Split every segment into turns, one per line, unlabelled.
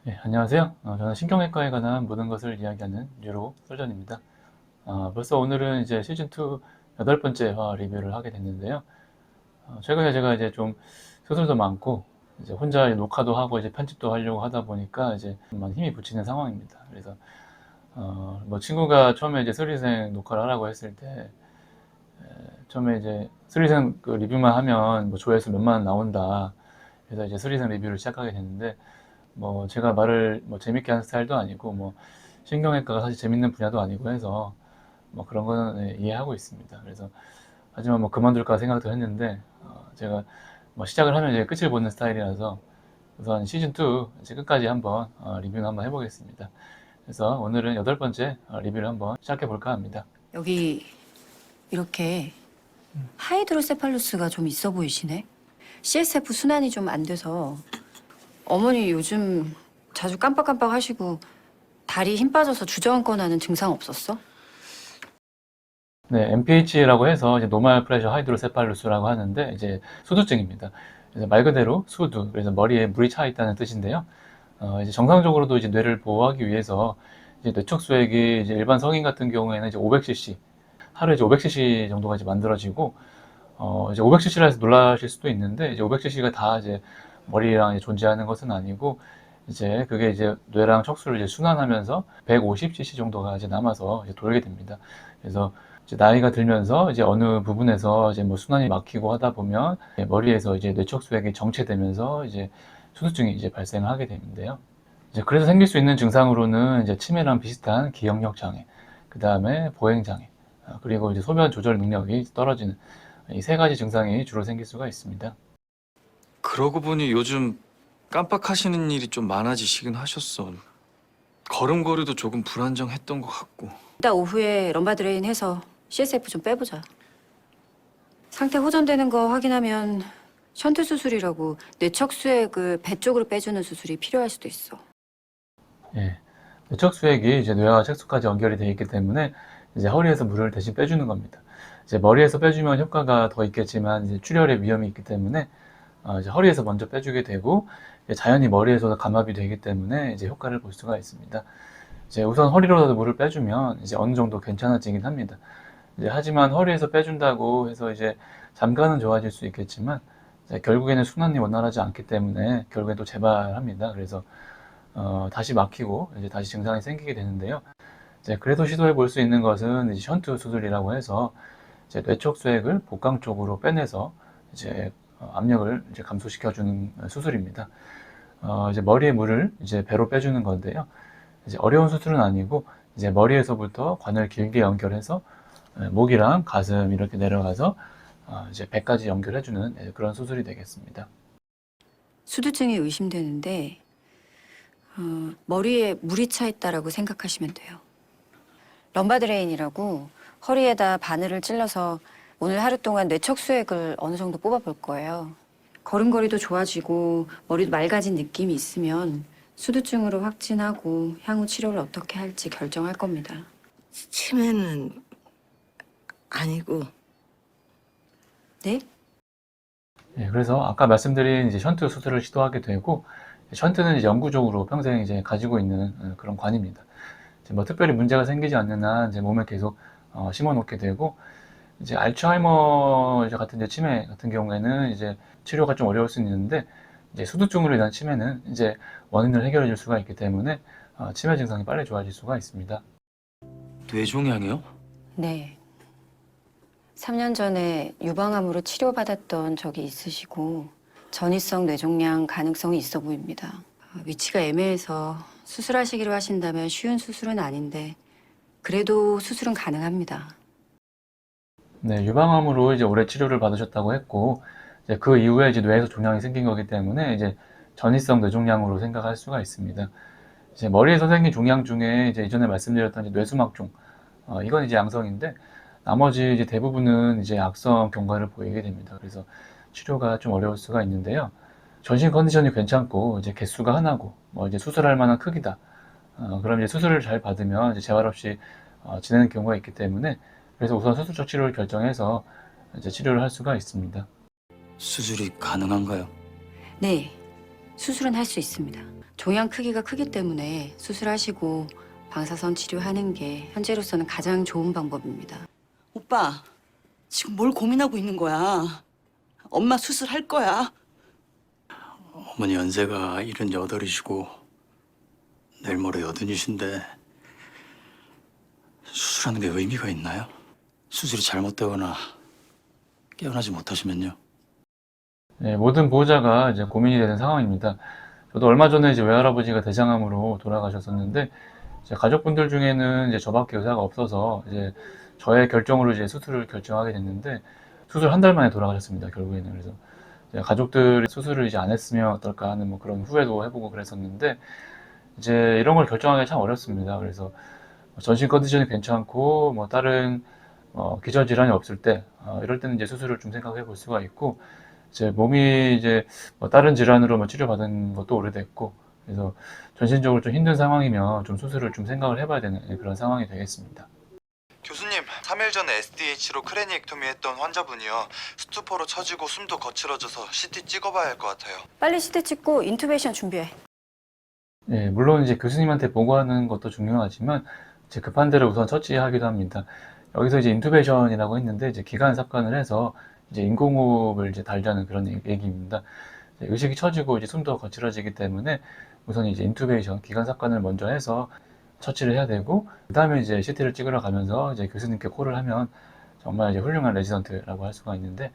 네, 안녕하세요. 저는 신경외과에 관한 모든 것을 이야기하는 뉴로 설전입니다. 벌써 오늘은 이제 시즌2 8번째 화 리뷰를 하게 됐는데요. 최근에 제가 이제 좀 수술도 많고, 이제 혼자 녹화도 하고, 이제 편집도 하려고 하다 보니까 이제 좀 많이 힘이 붙이는 상황입니다. 그래서, 뭐 친구가 처음에 이제 스리생 녹화를 하라고 했을 때, 처음에 이제 스리생 그 리뷰만 하면 뭐 조회수 몇만 원 나온다. 그래서 이제 스리생 리뷰를 시작하게 됐는데, 뭐 제가 말을 뭐 재밌게 하는 스타일도 아니고 뭐 신경외과가 사실 재밌는 분야도 아니고 해서 뭐 그런 거는 이해하고 있습니다. 그래서 하지만 뭐 그만둘까 생각도 했는데 제가 뭐 시작을 하면 이제 끝을 보는 스타일이라서 우선 시즌2 이제 끝까지 한번 리뷰를 한번 해보겠습니다. 그래서 오늘은 8번째 리뷰를 한번 시작해 볼까 합니다.
여기 이렇게 하이드로세팔루스가 좀 있어 보이시네. CSF 순환이 좀 안 돼서 어머니 요즘 자주 깜빡깜빡 하시고 다리 힘 빠져서 주저앉거나 하는 증상 없었어?
네, MPH라고 해서 이제 노말 프레셔 하이드로세팔루스라고 하는데 이제 수두증입니다. 그래서 말 그대로 수두, 그래서 머리에 물이 차 있다는 뜻인데요. 이제 정상적으로도 이제 뇌를 보호하기 위해서 이제 뇌척수액이 이제 일반 성인 같은 경우에는 이제 500cc, 하루에 이제 500cc 정도가 이제 만들어지고, 이제 500cc라 해서 놀라실 수도 있는데, 이제 500cc가 다 이제 머리랑 이제 존재하는 것은 아니고, 이제 그게 이제 뇌랑 척수를 이제 순환하면서 150cc 정도가 이제 남아서 이제 돌게 됩니다. 그래서 이제 나이가 들면서 이제 어느 부분에서 이제 뭐 순환이 막히고 하다 보면 머리에서 이제 뇌척수액이 정체되면서 이제 수두증이 이제 발생하게 되는데요. 이제 그래서 생길 수 있는 증상으로는 이제 치매랑 비슷한 기억력 장애, 그 다음에 보행 장애, 그리고 이제 소변 조절 능력이 떨어지는 이 세 가지 증상이 주로 생길 수가 있습니다.
그러고 보니 요즘 깜빡하시는 일이 좀 많아지시긴 하셨어. 걸음걸이도 조금 불안정했던 것 같고.
이따 오후에 럼바 드레인 해서 CSF 좀 빼보자. 상태 호전되는 거 확인하면 션트 수술이라고 뇌척수액을 배 쪽으로 빼주는 수술이 필요할 수도 있어.
예. 뇌척수액이 이제 뇌와 척수까지 연결이 되어 있기 때문에 이제 허리에서 물을 대신 빼주는 겁니다. 이제 머리에서 빼주면 효과가 더 있겠지만 이제 출혈의 위험이 있기 때문에 이제 허리에서 먼저 빼주게 되고 이제 자연히 머리에서도 감압이 되기 때문에 이제 효과를 볼 수가 있습니다. 이제 우선 허리로라도 물을 빼주면 이제 어느 정도 괜찮아지긴 합니다. 이제 하지만 허리에서 빼준다고 해서 이제 잠깐은 좋아질 수 있겠지만 이제 결국에는 순환이 원활하지 않기 때문에 결국엔 또 재발합니다. 그래서 다시 막히고 이제 다시 증상이 생기게 되는데요. 이제 그래도 시도해 볼 수 있는 것은 이제 션트 수술이라고 해서 이제 뇌척수액을 복강 쪽으로 빼내서 이제 압력을 이제 감소시켜주는 수술입니다. 이제 머리에 물을 이제 배로 빼주는 건데요. 이제 어려운 수술은 아니고 이제 머리에서부터 관을 길게 연결해서 목이랑 가슴 이렇게 내려가서 이제 배까지 연결해주는 그런 수술이 되겠습니다.
수두증이 의심되는데 머리에 물이 차 있다라고 생각하시면 돼요. 럼바 드레인이라고 허리에다 바늘을 찔러서 오늘 하루 동안 뇌척수액을 어느 정도 뽑아볼 거예요. 걸음걸이도 좋아지고 머리도 맑아진 느낌이 있으면 수두증으로 확진하고 향후 치료를 어떻게 할지 결정할 겁니다.
치매는 아니고
네?
예, 그래서 아까 말씀드린 이제 션트 수술을 시도하게 되고 션트는 이제 영구적으로 평생 이제 가지고 있는 그런 관입니다. 이제 뭐 특별히 문제가 생기지 않는 한 이제 몸에 계속 심어 놓게 되고 이제 알츠하이머 이제 같은 이제 치매 같은 경우에는 이제 치료가 좀 어려울 수 있는데 이제 수두증으로 인한 치매는 이제 원인을 해결해 줄 수가 있기 때문에 치매 증상이 빨리 좋아질 수가 있습니다.
뇌종양이요?
네. 3년 전에 유방암으로 치료받았던 적이 있으시고 전이성 뇌종양 가능성이 있어 보입니다. 위치가 애매해서 수술하시기로 하신다면 쉬운 수술은 아닌데 그래도 수술은 가능합니다.
네, 유방암으로 이제 오래 치료를 받으셨다고 했고 이제 그 이후에 이제 뇌에서 종양이 생긴 거기 때문에 이제 전이성 뇌종양으로 생각할 수가 있습니다. 이제 머리에서 생긴 종양 중에 이제 이전에 말씀드렸던 이제 뇌수막종, 이건 이제 양성인데 나머지 이제 대부분은 이제 악성 경과를 보이게 됩니다. 그래서 치료가 좀 어려울 수가 있는데요. 전신 컨디션이 괜찮고 이제 개수가 하나고 뭐 이제 수술할 만한 크기다. 그럼 이제 수술을 잘 받으면 이제 재활 없이 지내는 경우가 있기 때문에 그래서 우선 수술적 치료를 결정해서 이제 치료를 할 수가 있습니다.
수술이 가능한가요?
네, 수술은 할 수 있습니다. 종양 크기가 크기 때문에 수술하시고 방사선 치료하는 게 현재로서는 가장 좋은 방법입니다.
오빠, 지금 뭘 고민하고 있는 거야? 엄마 수술할 거야.
어머니 연세가 78이시고 내일 모레 80이신데 수술하는 게 의미가 있나요? 수술이 잘못되거나 깨어나지 못하시면요.
네, 모든 보호자가 이제 고민이 되는 상황입니다. 저도 얼마 전에 이제 외할아버지가 대장암으로 돌아가셨었는데, 이제 가족분들 중에는 이제 저밖에 의사가 없어서 이제 저의 결정으로 이제 수술을 결정하게 됐는데, 수술 한 달 만에 돌아가셨습니다, 결국에는. 그래서 이제 가족들이 수술을 이제 안 했으면 어떨까 하는 뭐 그런 후회도 해보고 그랬었는데, 이제 이런 걸 결정하기가 참 어렵습니다. 그래서 전신 컨디션이 괜찮고, 뭐 다른 기저 질환이 없을 때, 이럴 때는 이제 수술을 좀 생각해 볼 수가 있고, 제 몸이 이제 뭐 다른 질환으로 뭐 치료받은 것도 오래됐고, 그래서 전신적으로 좀 힘든 상황이면 좀 수술을 좀 생각을 해봐야 되는 그런 상황이 되겠습니다.
교수님, 3일 전에 SDH로 크레니액토미 했던 환자분이요. 스투퍼로 처지고 숨도 거칠어져서 CT 찍어봐야 할 것 같아요.
빨리 CT 찍고 인투베이션 준비해.
예, 물론 이제 교수님한테 보고하는 것도 중요하지만, 이제 급한 대로 우선 처치하기도 합니다. 여기서 이제 인투베이션이라고 했는데, 이제 기관 삽관을 해서 이제 인공호흡을 이제 달자는 그런 얘기입니다. 의식이 처지고 이제 숨도 거칠어지기 때문에 우선 이제 인투베이션, 기관 삽관을 먼저 해서 처치를 해야 되고, 그 다음에 이제 CT를 찍으러 가면서 이제 교수님께 콜을 하면 정말 이제 훌륭한 레지던트라고 할 수가 있는데,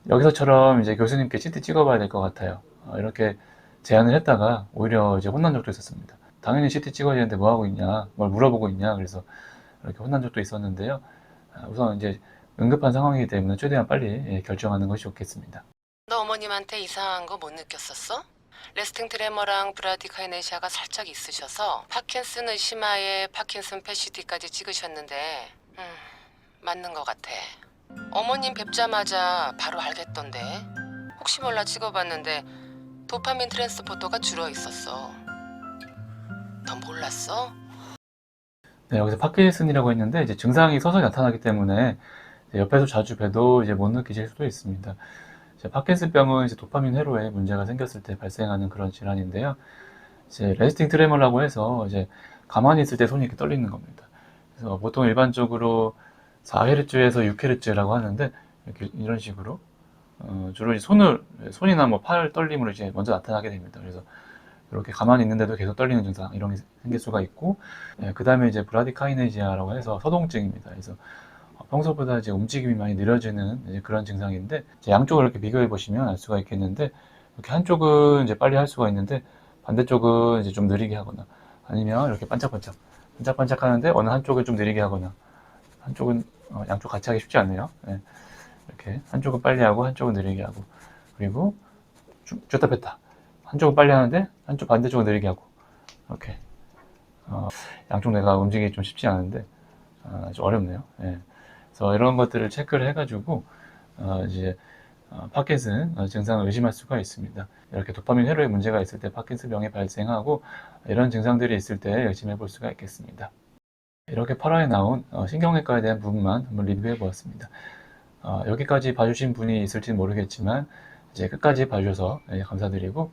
여기서처럼 이제 교수님께 CT 찍어봐야 될 것 같아요. 이렇게 제안을 했다가 오히려 이제 혼난 적도 있었습니다. 당연히 CT 찍어야 되는데 뭐 하고 있냐, 뭘 물어보고 있냐, 그래서 이렇게 혼난 적도 있었는데요. 우선 이제 응급한 상황이기 때문에 최대한 빨리 결정하는 것이 좋겠습니다.
너 어머님한테 이상한 거 못 느꼈었어? 레스팅 트레머랑 브라디카이네시아가 살짝 있으셔서 파킨슨 의심하에 파킨슨 패시티까지 찍으셨는데 맞는 것 같아. 어머님 뵙자마자 바로 알겠던데. 혹시 몰라 찍어봤는데 도파민 트랜스포터가 줄어 있었어. 너 몰랐어?
네, 여기서 파킨슨이라고 했는데 이제 증상이 서서히 나타나기 때문에 옆에서 자주 봬도 이제 못 느끼실 수도 있습니다. 이제 파킨슨병은 이제 도파민 회로에 문제가 생겼을 때 발생하는 그런 질환인데요. 이제 레스팅 트레머라고 해서 이제 가만히 있을 때 손이 이렇게 떨리는 겁니다. 그래서 보통 일반적으로 4Hz에서 6Hz라고 하는데 이렇게 이런 식으로 주로 이제 손이나 뭐 팔 떨림으로 이제 먼저 나타나게 됩니다. 그래서 이렇게 가만히 있는데도 계속 떨리는 증상 이런 게 생길 수가 있고, 그 다음에 이제 브라디카이네시아라고 해서 서동증입니다. 그래서 평소보다 이제 움직임이 많이 느려지는 이제 그런 증상인데, 이제 양쪽을 이렇게 비교해 보시면 알 수가 있겠는데, 이렇게 한쪽은 이제 빨리 할 수가 있는데 반대쪽은 이제 좀 느리게 하거나, 아니면 이렇게 반짝반짝 하는데 어느 한쪽을 좀 느리게 하거나, 한쪽은 양쪽 같이 하기 쉽지 않네요. 예. 이렇게 한쪽은 빨리 하고 한쪽은 느리게 하고, 그리고 줬다 뺐다, 한쪽은 빨리 하는데 한쪽 반대쪽은 느리게 하고, 이렇게 양쪽 뇌가 움직이기 좀 쉽지 않은데 좀 어렵네요. 예. 그래서 이런 것들을 체크를 해가지고 이제 파킨슨 증상을 의심할 수가 있습니다. 이렇게 도파민 회로에 문제가 있을 때 파킨슨병이 발생하고, 이런 증상들이 있을 때 의심해 볼 수가 있겠습니다. 이렇게 8화에 나온 신경외과에 대한 부분만 한번 리뷰해 보았습니다. 여기까지 봐주신 분이 있을지는 모르겠지만 이제 끝까지 봐주셔서 감사드리고,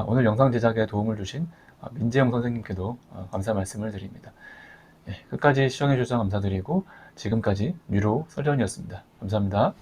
오늘 영상 제작에 도움을 주신 민재영 선생님께도 감사 말씀을 드립니다. 끝까지 시청해 주셔서 감사드리고, 지금까지 뉴로 설전이었습니다. 감사합니다.